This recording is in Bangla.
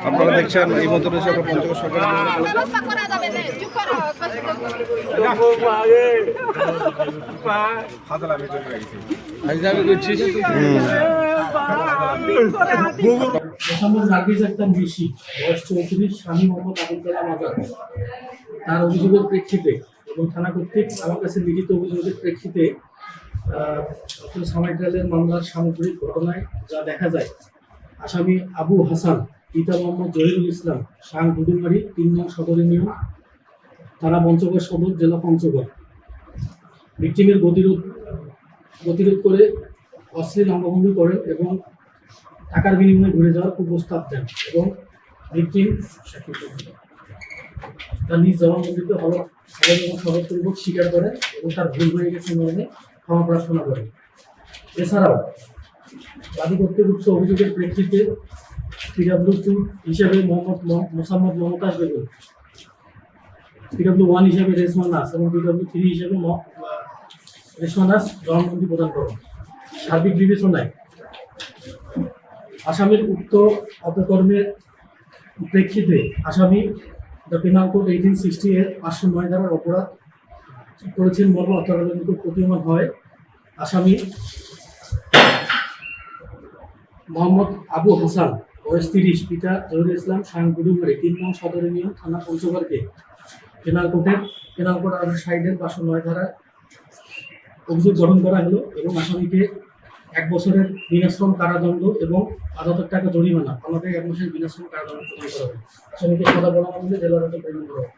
আপনারা দেখছেন এই মতো রয়েছে আমরা পঞ্চগড় সরকার স্বামী মোহাম্মদ আবুল কালাম আজাদ তার অভিযোগের প্রেক্ষিতে এবং থানা কর্তৃক আমার কাছে লিখিত অভিযোগের প্রেক্ষিতে সামাইডালের মামলার সামগ্রিক ঘটনায় যা দেখা যায়, আসামি আবু হাসান পিতা মোহাম্মদ জহিরুল ইসলাম শাহ গুডুমারি ৩ নং সদর ইউনিয়ন থানা পঞ্চগড় সদর জেলা পঞ্চগড় ভিকটিমের গতিরোধ করে অশ্লীল অঙ্গভঙ্গি করেন এবং টাকার বিনিময়ে ঘুরে যাওয়ার প্রস্তাব দেন এবং ভিকটিম তার নিজ জবানবন্দিতে হলফ এবং সদরপূর্বক স্বীকার করেন এবং তার ভুল হয়ে গেছে মর্মে ক্ষমা প্রার্থনা করেন। এছাড়াও বাদী কর্তৃক উক্ত অভিযোগের প্রেক্ষিতে PW2 হিসাবে মোসাম্মদ মমতাজ বেগম, PW1 হিসাবে রেশমা নাস এবং PW3 হিসাবে রেশমা নাস জবানবন্দি প্রদান করেন। সার্বিক বিবেচনায় আসামির উক্ত অপকর্মের প্রেক্ষিতে আসামি দ্য পেনাল কোড 1860 এর 509 ধারার অপরাধ করেছেন মর্মে অত্যাচারের নিকট প্রতীয়মান হয়। আসামি মোহাম্মদ আবু হাসান বয়স 30, পিতা জহিরুল ইসলাম শাহ গুডুমারি 3 নং সদর ইউনিয়ন থানা পঞ্চগড়কে পেনাল কোড 1860 এর 509 ধারায় অভিযোগ গঠন করা হলো এবং আসামিকে 1 বছরের বিনাশ্রম কারাদণ্ড এবং 5,000 টাকা জরিমানা আমাদের 1 মাসের বিনাশ্রম কারাদণ্ড প্রদান করা হবে। আসামিকে সাদা বলা জেলা প্রেরণ করা হবে।